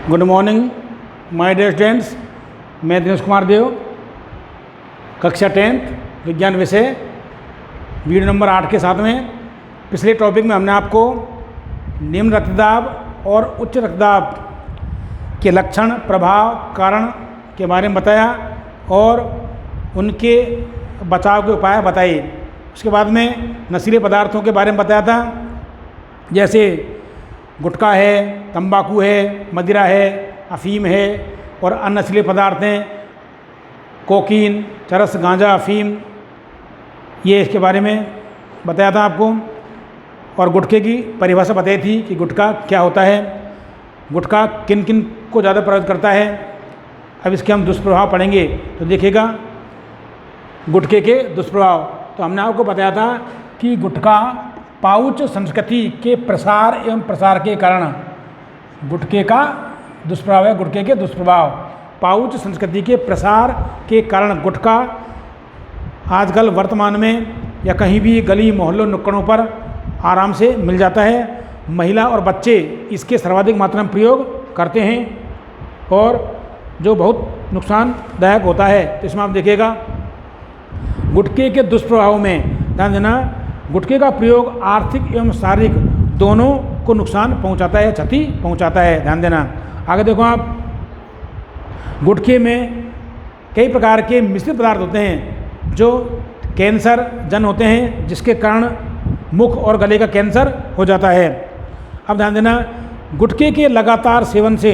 Good morning my dear students. मैं दिनेश कुमार देव, कक्षा 10th विज्ञान विषय, वीडियो नंबर 8 के साथ में। पिछले टॉपिक में हमने आपको निम्न रक्तदाब और उच्च रक्तदाब के लक्षण, प्रभाव, कारण के बारे में बताया और उनके बचाव के उपाय बताए। उसके बाद में नशीले पदार्थों के बारे में बताया था, जैसे गुटखा है, तंबाकू है, मदिरा है, अफीम है और अन्य नशीले पदार्थ हैं, कोकीन, चरस, गांजा, अफीम, ये इसके बारे में बताया था आपको। और गुटखे की परिभाषा बताई थी कि गुटखा क्या होता है, गुटखा किन किन को ज़्यादा प्रभावित करता है। अब इसके हम दुष्प्रभाव पढ़ेंगे, तो देखिएगा गुटखे के दुष्प्रभाव। तो हमने आपको बताया था कि गुटखा पाउच संस्कृति के प्रसार एवं प्रसार के कारण, गुटखे का दुष्प्रभाव है, गुटखे के दुष्प्रभाव। पाउच संस्कृति के प्रसार के कारण गुटखा आजकल वर्तमान में या कहीं भी गली मोहल्लों नुक्कड़ों पर आराम से मिल जाता है। महिला और बच्चे इसके सर्वाधिक मात्रा में प्रयोग करते हैं और जो बहुत नुकसानदायक होता है। तो इसमें आप देखिएगा गुटखे के दुष्प्रभाव में ध्यान देना, गुटखे का प्रयोग आर्थिक एवं शारीरिक दोनों को नुकसान पहुंचाता है, क्षति पहुंचाता है, ध्यान देना। आगे देखो आप, गुटखे में कई प्रकार के मिश्रित पदार्थ होते हैं जो कैंसर जन होते हैं, जिसके कारण मुख और गले का कैंसर हो जाता है। अब ध्यान देना, गुटखे के लगातार सेवन से,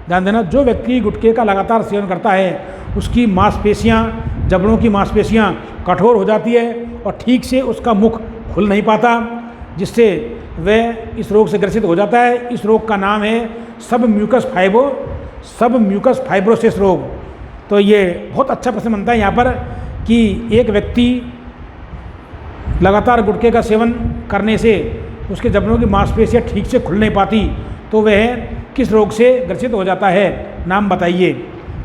ध्यान देना, जो व्यक्ति गुटखे का लगातार सेवन करता है उसकी मांसपेशियां, जबड़ों की मांसपेशियां कठोर हो जाती है और ठीक से उसका मुख खुल नहीं पाता, जिससे वह इस रोग से ग्रसित हो जाता है। इस रोग का नाम है सब म्यूकस फाइब्रोसिस रोग। तो ये बहुत अच्छा प्रश्न बनता है यहाँ पर कि एक व्यक्ति लगातार गुटखे का सेवन करने से उसके जबड़ों की मांसपेशियां ठीक से खुल नहीं पाती, तो वह किस रोग से ग्रसित हो जाता है, नाम बताइए।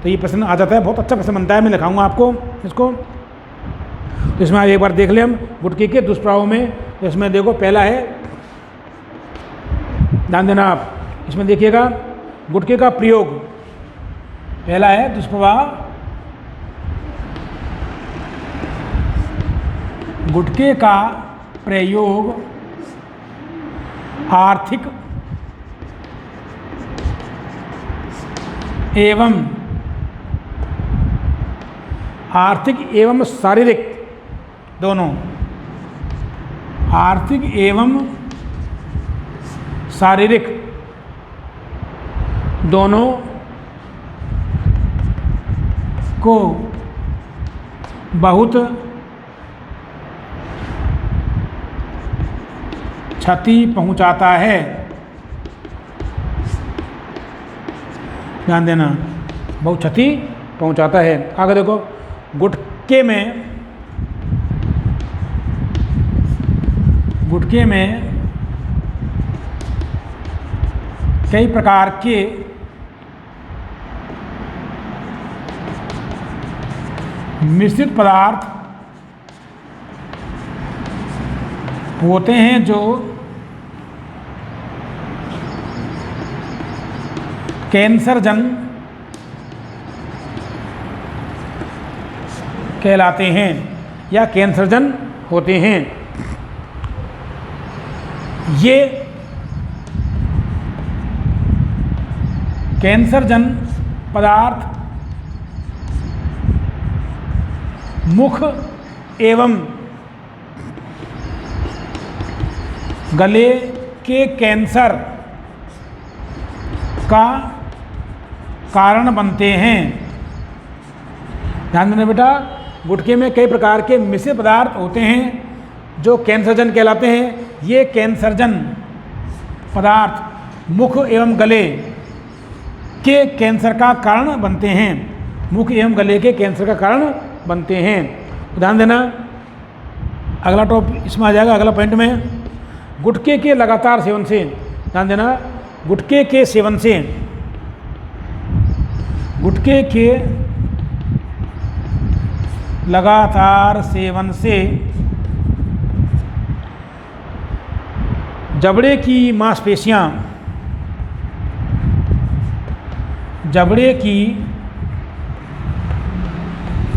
तो ये प्रश्न आ जाता है, बहुत अच्छा प्रश्न बनता है, मैं लिखाऊंगा आपको इसको। तो इसमें एक बार देख लें हम गुटखे के दुष्प्रभाव में। तो इसमें देखो, पहला है, ध्यान देना आप, इसमें देखिएगा गुटखे का प्रयोग, पहला है दुष्प्रभाव, गुटखे का प्रयोग आर्थिक एवं शारीरिक दोनों, आर्थिक एवं शारीरिक दोनों को बहुत क्षति पहुंचाता है, ध्यान देना, बहुत क्षति पहुंचाता है। आगे देखो, गुटखे में कई प्रकार के मिश्रित पदार्थ होते हैं जो कैंसरजन कहलाते हैं या कैंसरजन होते हैं। ये कैंसरजन पदार्थ मुख एवं गले के कैंसर का कारण बनते हैं। ध्यान देना बेटा, गुटखे में कई प्रकार के मिश्रित पदार्थ होते हैं जो कैंसरजन कहलाते हैं। ये कैंसरजन पदार्थ मुख एवं गले के कैंसर का कारण बनते हैं, मुख एवं गले के कैंसर का कारण बनते हैं। ध्यान देना, अगला टॉपिक इसमें आ जाएगा, अगला पॉइंट में, गुटखे के लगातार सेवन से, ध्यान देना, गुटखे के सेवन से, गुटखे के लगातार सेवन से जबड़े की मांसपेशियां जबड़े की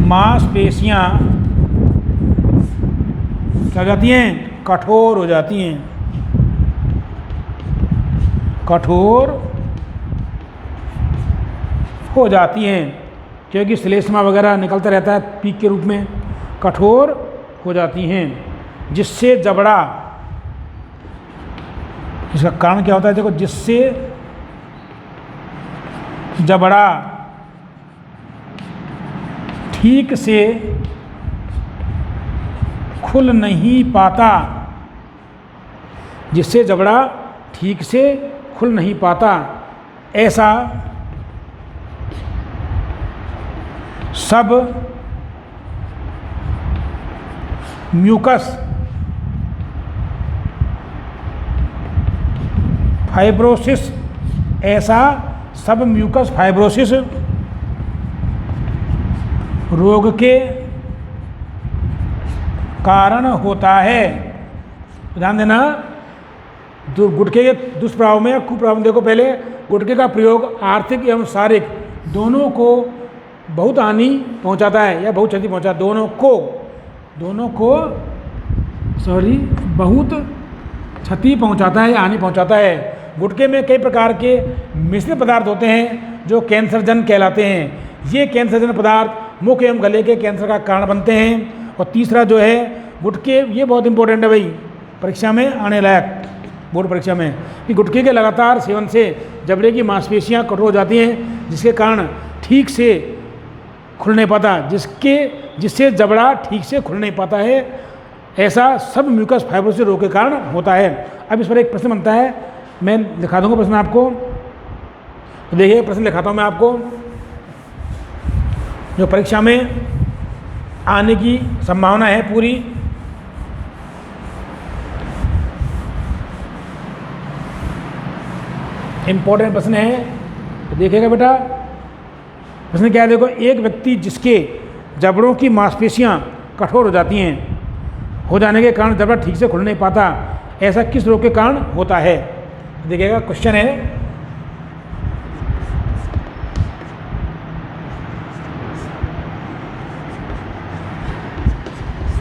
मांसपेशियां क्या हो जाती हैं? कठोर हो जाती हैं, कठोर हो जाती हैं, क्योंकि श्लेष्मा वगैरह निकलता रहता है पीक के रूप में, कठोर हो जाती हैं, जिससे जबड़ा, इसका कारण क्या होता है? देखो, जिससे जबड़ा ठीक से खुल नहीं पाता, जिससे जबड़ा ठीक से खुल नहीं पाता, ऐसा सब म्यूकस फाइब्रोसिस, ऐसा सब म्यूकस फाइब्रोसिस रोग के कारण होता है। ध्यान देना, गुटखे के दुष्प्रभाव में या कुप्रभाव में, देखो पहले गुटखे का प्रयोग आर्थिक एवं शारीरिक दोनों को बहुत हानि पहुंचाता है या बहुत क्षति पहुंचाता है, दोनों को बहुत क्षति पहुंचाता है या हानि पहुंचाता है। गुटखे में कई प्रकार के मिश्रित पदार्थ होते हैं जो कैंसरजन कहलाते हैं। ये कैंसरजन पदार्थ मुख एवं गले के कैंसर का कारण बनते हैं। और तीसरा जो है गुटखे, ये बहुत इंपॉर्टेंट है भाई, परीक्षा में आने लायक, बोर्ड परीक्षा में, कि गुटखे के लगातार सेवन से जबड़े की मांसपेशियां कठोर हो जाती हैं, जिसके कारण ठीक से खुल नहीं पाता, जिससे जबड़ा ठीक से खुल नहीं पाता है। ऐसा सब म्यूकस फाइब्रोसिस रोग के कारण होता है। अब इस पर एक प्रश्न बनता है, मैं लिखा दूंगा प्रश्न आपको, तो देखिए प्रश्न लिखाता हूँ मैं आपको, जो परीक्षा में आने की संभावना है पूरी। इंपॉर्टेंट प्रश्न है, तो देखिएगा बेटा। प्रश्न क्या है? देखो, एक व्यक्ति जिसके जबड़ों की मांसपेशियां कठोर हो जाती हैं, हो जाने के कारण जबड़ा ठीक से खुल नहीं पाता, ऐसा किस रोग के कारण होता है? देखिएगा, क्वेश्चन है,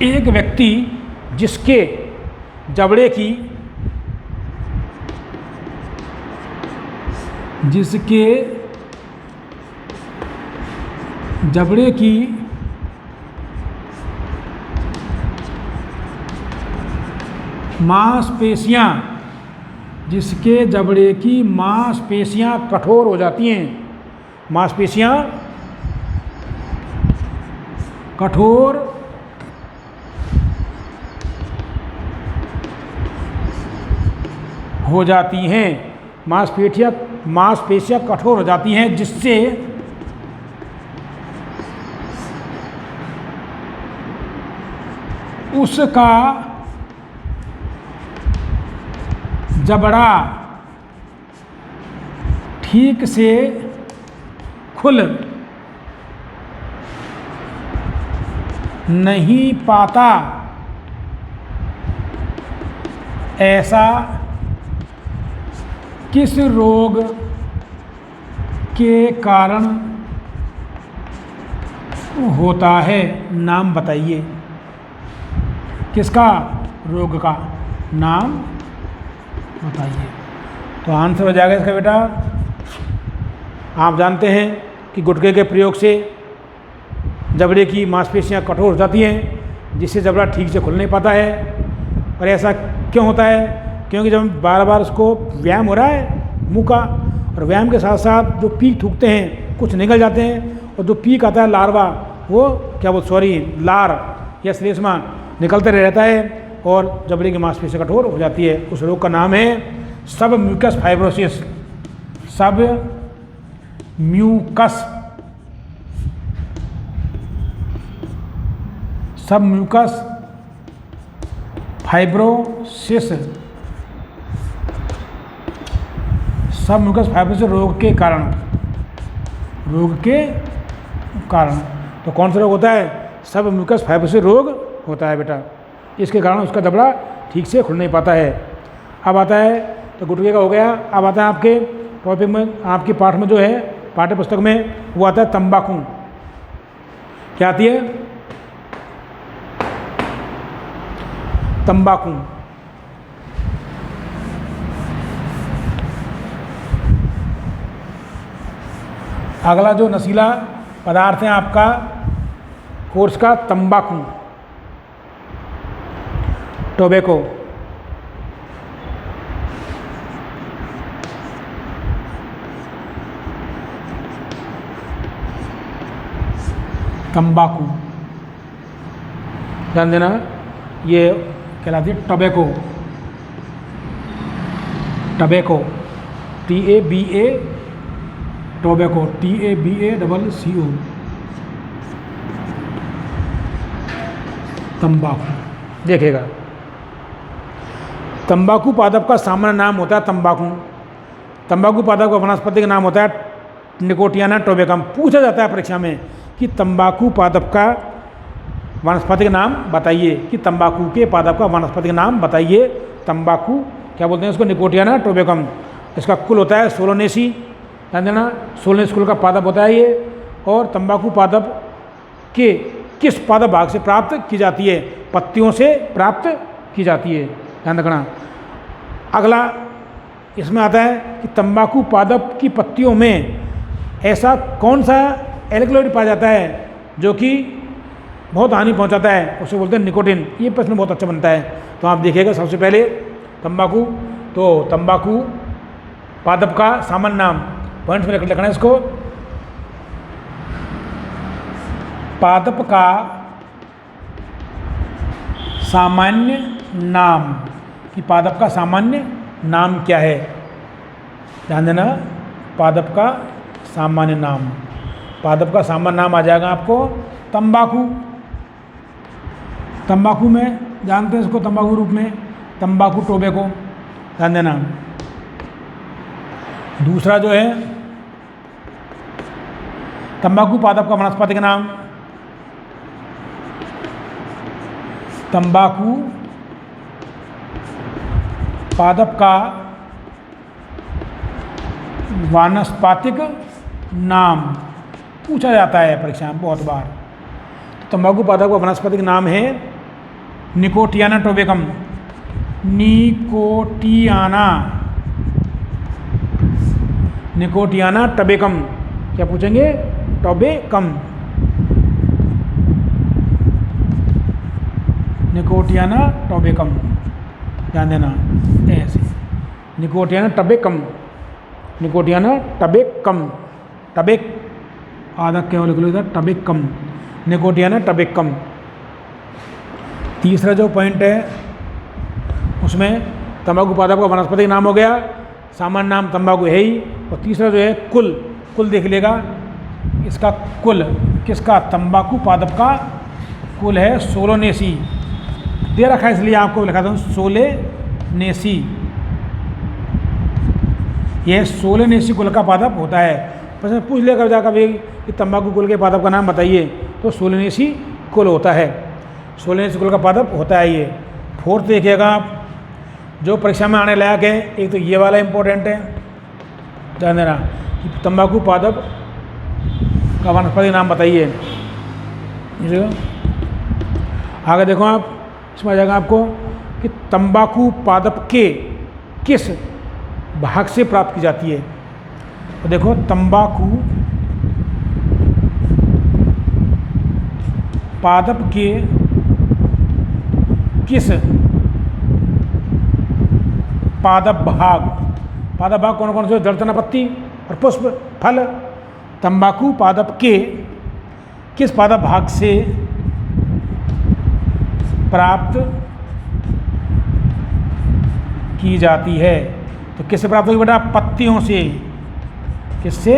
एक व्यक्ति जिसके जबड़े की मांसपेशियां, जिसके जबड़े की मांसपेशियां कठोर हो जाती हैं, मांसपेशियां कठोर हो जाती हैं, मांसपेशियां कठोर हो जाती हैं, जिससे उसका जबड़ा ठीक से खुल नहीं पाता, ऐसा किस रोग के कारण होता है? नाम बताइए, किसका रोग का नाम बताइए। तो आंसर हो जाएगा इसका बेटा, आप जानते हैं कि गुटखे के प्रयोग से जबड़े की मांसपेशियां कठोर हो जाती हैं, जिससे जबड़ा ठीक से खुल नहीं पाता है। और ऐसा क्यों होता है? क्योंकि जब बार बार उसको व्यायाम हो रहा है मुंह का, और व्यायाम के साथ साथ जो पीक थूकते हैं कुछ निकल जाते हैं, और जो पीक आता है लार्वा, वो लार या श्लेष्मा निकलते रहता है, और जबड़े की मांसपेशियां कठोर हो जाती है। उस रोग का नाम है सब म्यूकस फाइब्रोसिस, सब म्यूकस फाइब्रोसिस, सब म्यूकस फाइब्रोसिस रोग के कारण, तो कौन सा रोग होता है? सब म्यूकस फाइब्रोसिस रोग होता है बेटा। इसके कारण उसका जबड़ा ठीक से खुल नहीं पाता है। अब आता है, तो गुटखे का हो गया। अब आता है आपके टॉपिक में, आपके पाठ में जो है पाठ्य पुस्तक में वो आता है तंबाकू। क्या आती है? तंबाकू। अगला जो नशीला पदार्थ है आपका कोर्स का, तंबाकू, टोबैको। तंबाकू ध्यान देना, ये कहलाती है tobacco. Tobacco, TABA, tobacco, TABACCO, तंबाकू। देखिएगा, तंबाकू पादप का सामान्य नाम होता है तंबाकू। तंबाकू पादप का वनस्पति का नाम होता है निकोटियाना टोबैकम। पूछा जाता है परीक्षा में कि तंबाकू पादप का वनस्पति का नाम बताइए, कि तंबाकू के पादप का वनस्पति का नाम बताइए। तंबाकू क्या बोलते हैं इसको? Nicotiana tabacum. इसका कुल होता है सोलोनेसी, ध्यान देना, सोलोनेसी कुल का पादप होता है ये। और तंबाकू पादप के किस पादप भाग से प्राप्त की जाती है? पत्तियों से प्राप्त की जाती है, ध्यान रखना। अगला इसमें आता है कि तंबाकू पादप की पत्तियों में ऐसा कौन सा एल्कलॉइड पाया जाता है जो कि बहुत हानि पहुंचाता है, उसे बोलते हैं निकोटिन। ये प्रश्न बहुत अच्छा बनता है, तो आप देखिएगा। सबसे पहले तंबाकू, तो तंबाकू पादप का सामान्य नाम, पॉइंट्स में लिखना है इसको। पादप का सामान्य नाम, कि पादप का सामान्य नाम क्या है? ध्यान देना, पादप का सामान्य नाम। पादप का सामान्य नाम आ जाएगा आपको तंबाकू। तंबाकू में जानते हैं इसको तंबाकू रूप में, तंबाकू टोबैको, ध्यान देना। दूसरा जो है तंबाकू पादप का वनस्पति का नाम, तंबाकू पादप का वानस्पतिक नाम पूछा जाता है परीक्षा में बहुत बार। तंबाकू पादप का वानस्पतिक नाम है Nicotiana tabacum. Nicotiana, Nicotiana tabacum. क्या पूछेंगे? टोबैकम, निकोटियाना टोबैकम, ध्यान देना ऐसे। निकोटियाना टोबैकम, निकोटियाना टोबैकम, टबेक आधा केवल लिख लो इधर, टोबैकम, निकोटियाना टोबैकम। तीसरा जो पॉइंट है उसमें तंबाकू पादप का वनस्पति नाम हो गया, सामान्य नाम तंबाकू है ही। और तीसरा जो है कुल, कुल देख लेगा इसका कुल किसका? तंबाकू पादप का कुल है सोलोनेसी। दे रखा है इसलिए आपको लिखा था सोलेनेसी। यह सोलेनेसी कुल का पादप होता है। प्रश्न पूछ लेगा जाकर भी कि तंबाकू कुल के पादप का नाम बताइए, तो सोलेनेसी कुल होता है, सोलेनेसी कुल का पादप होता है ये। फोर्थ देखिएगा आप, जो परीक्षा में आने लायक है, एक तो ये वाला इम्पोर्टेंट है, ध्यान देना कि तंबाकू पादप का वनस्पति नाम बताइए। आगे देखो आप, इसमें आ जाएगा आपको कि तंबाकू पादप के किस भाग से प्राप्त की जाती है। तो देखो तंबाकू पादप के किस पादप भाग, पादप भाग कौन कौन से? जड़, तना, पत्ती और पुष्प, फल। तंबाकू पादप के किस पादप भाग से प्राप्त की जाती है? तो किससे प्राप्त होगी बेटा? पत्तियों से। किससे?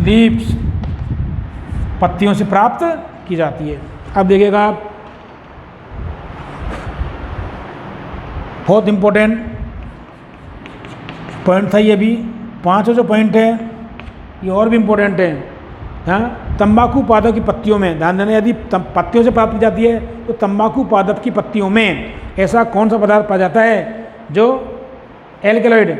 लीव्स, पत्तियों से प्राप्त की जाती है। अब देखिएगा आप, बहुत इंपॉर्टेंट पॉइंट था ये भी। पांचों जो पॉइंट है ये और भी इम्पोर्टेंट है। हाँ, तंबाकू पादप की पत्तियों में ध्यान देना, यदि पत्तियों से प्राप्त की जाती है तो तंबाकू पादप की पत्तियों में ऐसा कौन सा पदार्थ पाया जाता है जो एल्कलॉइड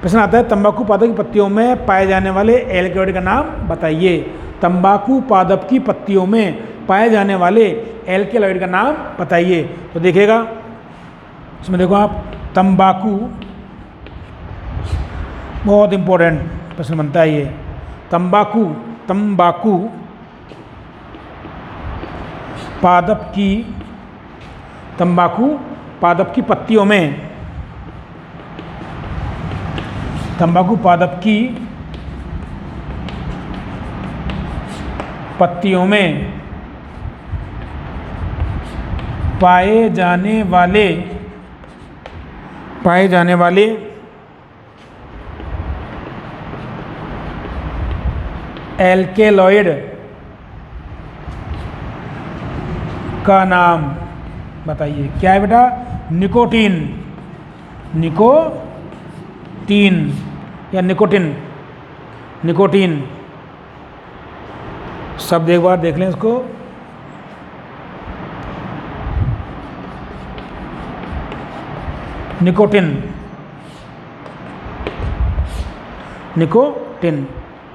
प्रश्न आता है तंबाकू पादप की पत्तियों में पाए जाने वाले एल्कलॉइड का नाम बताइए। तंबाकू पादप की पत्तियों में पाए जाने वाले एल्कलॉइड का नाम बताइए। तो देखिएगा इसमें देखो आप, तंबाकू बहुत इंपॉर्टेंट प्रश्न बनता है ये। तंबाकू पादप की पत्तियों में, तंबाकू पादप की पत्तियों में पाए जाने वाले एल्केलॉइड का नाम बताइए। क्या है बेटा? निकोटीन या निकोटीन शब्द एक बार देख लें इसको। निकोटीन।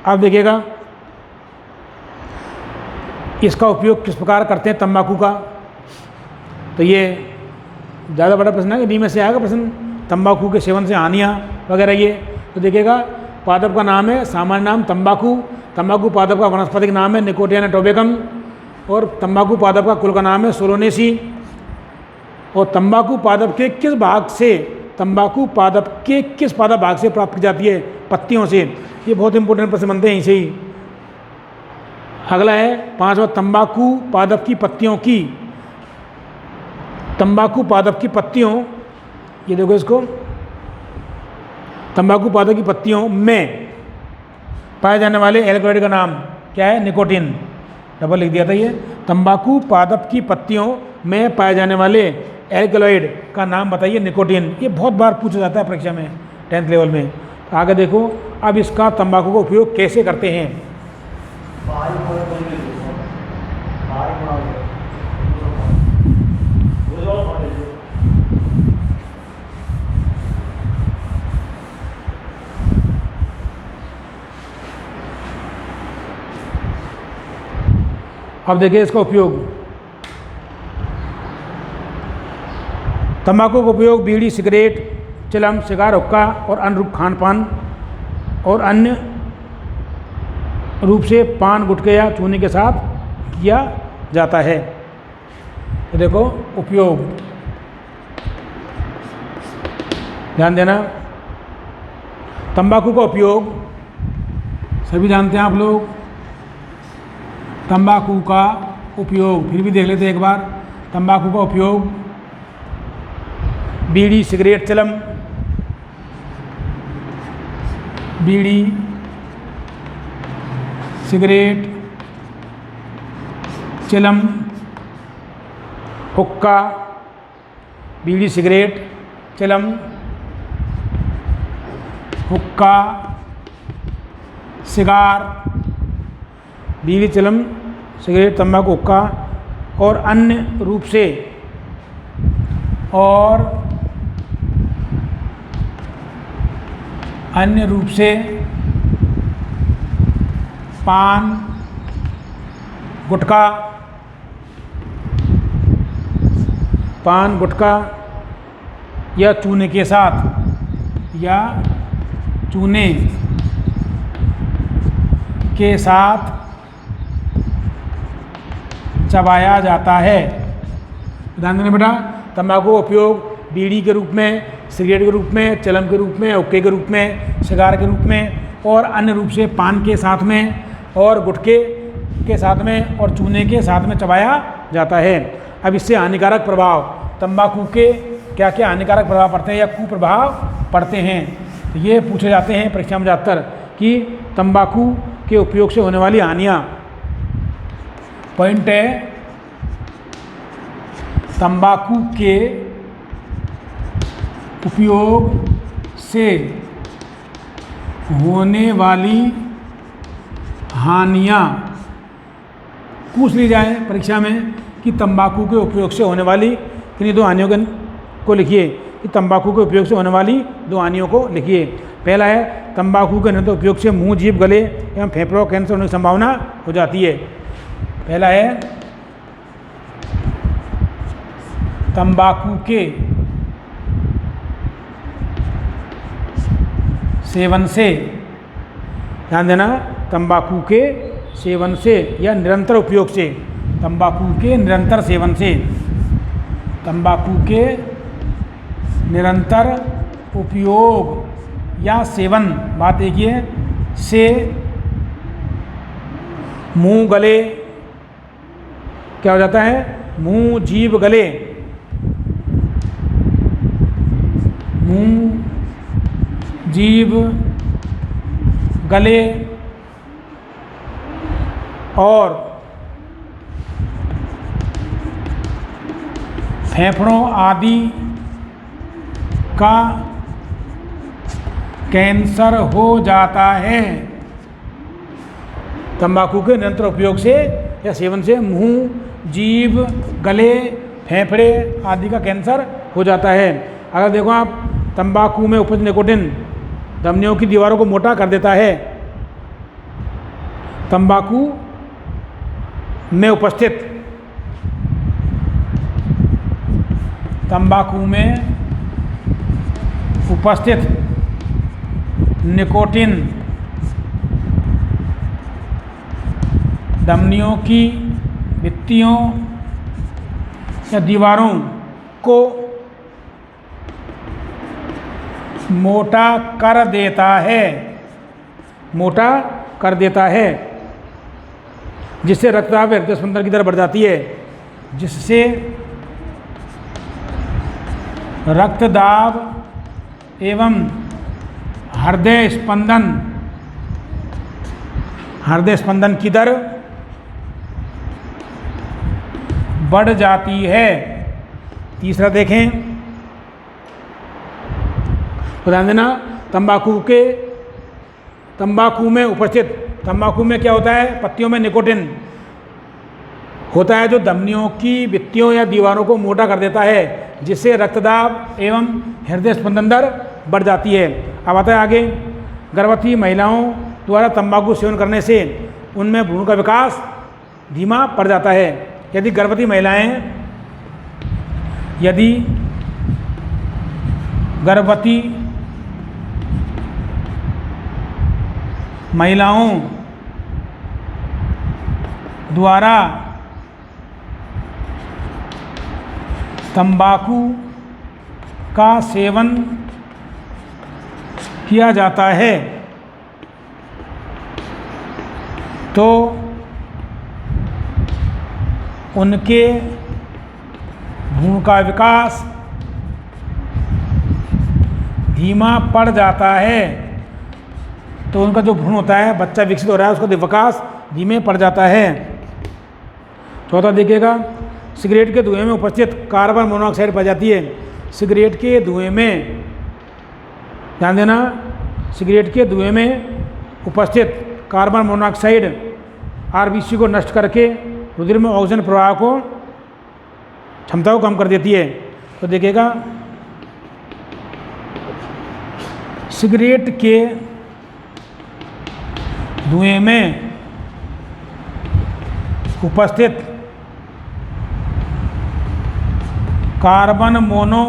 अब देखिएगा इसका उपयोग किस प्रकार करते हैं तंबाकू का। तो ये ज़्यादा बड़ा प्रश्न है कि डी में से आएगा प्रश्न, तंबाकू के सेवन से हानियाँ वगैरह ये। तो देखिएगा पादप का नाम है, सामान्य नाम तंबाकू पादप का वनस्पतिक नाम है निकोटिया टोबेकम, और तंबाकू पादप का कुल का नाम है सोलोनेसी। और तंबाकू पादप के किस पादप भाग से प्राप्त की जाती है? पत्तियों से। ये बहुत इंपॉर्टेंट प्रश्न बनते हैं इसे ही। अगला है 5वां, तंबाकू पादप की पत्तियों, ये देखो इसको, तंबाकू पादप की पत्तियों में पाए जाने वाले एल्कलॉइड का नाम क्या है? निकोटीन। डबल लिख दिया था ये। तंबाकू पादप की पत्तियों में पाए जाने वाले एल्कलॉइड का नाम बताइए। निकोटीन। ये बहुत बार पूछा जाता है परीक्षा में 10th लेवल में। तो आगे देखो अब इसका तंबाकू का उपयोग कैसे करते हैं। अब देखिए इसका उपयोग। तंबाकू का उपयोग बीड़ी, सिगरेट, चिलम, सिगार, हुक्का और अन्य रूप खान पान और अन्य रूप से पान, गुटखे या चूने के साथ किया जाता है। तो देखो उपयोग, ध्यान देना। तंबाकू का उपयोग सभी जानते हैं आप लोग। तंबाकू का उपयोग फिर भी देख लेते हैं एक बार। तंबाकू का उपयोग बीड़ी, सिगरेट, चिलम, बीड़ी, सिगरेट, चिलम, हुक्का, बीड़ी, सिगरेट, चिलम, हुक्का, सिगार, बीड़ी, चिलम, सिगरेट, तंबाकू, हुक्का और अन्य रूप से पान, गुटखा या चूने के साथ चबाया जाता है। ध्यान देना बेटा। तंबाकू का उपयोग बीड़ी के रूप में, सिगरेट के रूप में, चिलम के रूप में, हुक्के के रूप में, सिगार के रूप में और अन्य रूप से पान के साथ में और गुटखे के साथ में और चूने के साथ में चबाया जाता है। अब इससे हानिकारक प्रभाव, तंबाकू के क्या क्या हानिकारक प्रभाव पड़ते हैं या कुप्रभाव पड़ते हैं, तो ये पूछे जाते हैं परीक्षा में ज़्यादातर कि तंबाकू के उपयोग से होने वाली हानियाँ। पॉइंट है तंबाकू के उपयोग से होने वाली हानियाँ पूछ ली जाए परीक्षा में कि तंबाकू के उपयोग से होने वाली किन्हीं दो हानियों को लिखिए। कि तंबाकू के उपयोग से होने वाली दो हानियों को लिखिए। पहला है तंबाकू के निरंतर उपयोग से मुंह, जीभ, गले एवं फेफड़ों कैंसर होने की संभावना हो जाती है। पहला है तंबाकू के सेवन से, ध्यान देना, तंबाकू के सेवन से या निरंतर उपयोग से, तंबाकू के निरंतर सेवन से, तंबाकू के निरंतर उपयोग या सेवन, बात एक ही है, से मुंह, गले, क्या हो जाता है, मुंह, जीभ, गले, मुंह, जीभ, गले और फेफड़ों आदि का कैंसर हो जाता है। तंबाकू के निरंतर उपयोग से या सेवन से मुंह, जीभ, गले, फेफड़े आदि का कैंसर हो जाता है। अगर देखो आप, तंबाकू में उपस्थित निकोटिन धमनियों की दीवारों को मोटा कर देता है। तंबाकू में उपस्थित, तंबाकू में उपस्थित निकोटिन धमनियों की भित्तियों या दीवारों को मोटा कर देता है, मोटा कर देता है, जिससे रक्तदाब, हृदय स्पंदन की दर बढ़ जाती है, जिससे रक्तदाब एवं हृदय स्पंदन की दर बढ़ जाती है। तीसरा देखें, ध्यान देना, तंबाकू में उपस्थित, तंबाकू में क्या होता है, पत्तियों में निकोटिन होता है जो धमनियों की भित्तियों या दीवारों को मोटा कर देता है, जिससे रक्तदाब एवं हृदय स्पंदन दर बढ़ जाती है। अब आता है आगे, गर्भवती महिलाओं द्वारा तंबाकू सेवन करने से उनमें भ्रूण का विकास धीमा पड़ जाता है। यदि गर्भवती महिलाओं द्वारा तंबाकू का सेवन किया जाता है तो उनके भ्रूण का विकास धीमा पड़ जाता है। तो उनका जो भ्रूण होता है, बच्चा विकसित हो रहा है, उसका विकास धीमे पड़ जाता है। चौथा देखिएगा, सिगरेट के धुएं में उपस्थित कार्बन मोनोऑक्साइड पाई जाती है। सिगरेट के धुएं में, ध्यान देना, सिगरेट के धुएं में उपस्थित कार्बन मोनोऑक्साइड आरबीसी को नष्ट करके रुधिर में ऑक्सीजन प्रवाह को क्षमता को कम कर देती है। तो देखिएगा, सिगरेट के धुएं में उपस्थित कार्बन मोनो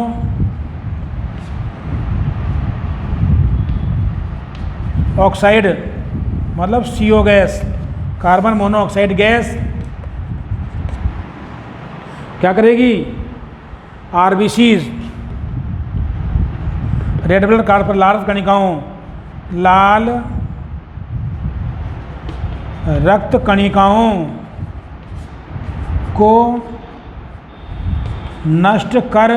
ऑक्साइड मतलब CO gas, carbon monoxide gas क्या करेगी, आरबीसीज, रेड ब्लड कार्ड पर लाल रक्त कणिकाओं को नष्ट कर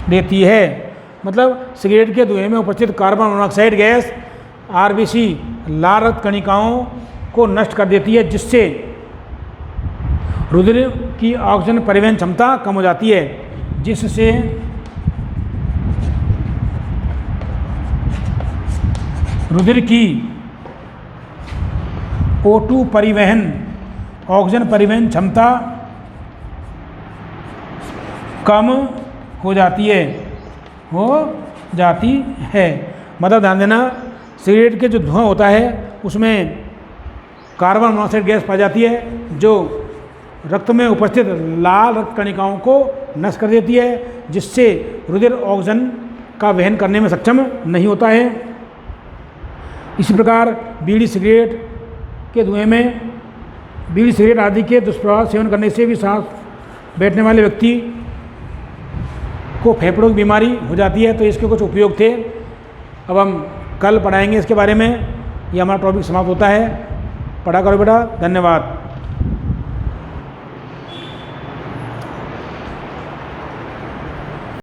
देती है। मतलब सिगरेट के धुएं में उपस्थित कार्बन मोनोऑक्साइड गैस आरबीसी, लाल रक्त कणिकाओं को नष्ट कर देती है, जिससे रुधिर की ऑक्सीजन परिवहन क्षमता कम हो जाती है, जिससे रुधिर की O2 परिवहन, ऑक्सीजन परिवहन क्षमता कम हो जाती है। हो जाती है। मतलब ध्यान देना, सिगरेट के जो धुआं होता है उसमें कार्बन मोनोऑक्साइड गैस पाई जाती है जो रक्त में उपस्थित लाल रक्त कणिकाओं को नष्ट कर देती है, जिससे रुधिर ऑक्सीजन का वहन करने में सक्षम नहीं होता है। इसी प्रकार बीड़ी सिगरेट के धुएं में बीड़ी सिगरेट आदि के दुष्प्रभाव सेवन करने से भी सांस बैठने वाले व्यक्ति को फेफड़ों की बीमारी हो जाती है। तो इसके कुछ उपयोग थे, अब हम कल पढ़ाएंगे इसके बारे में। ये हमारा टॉपिक समाप्त होता है। पढ़ा करो बेटा, धन्यवाद।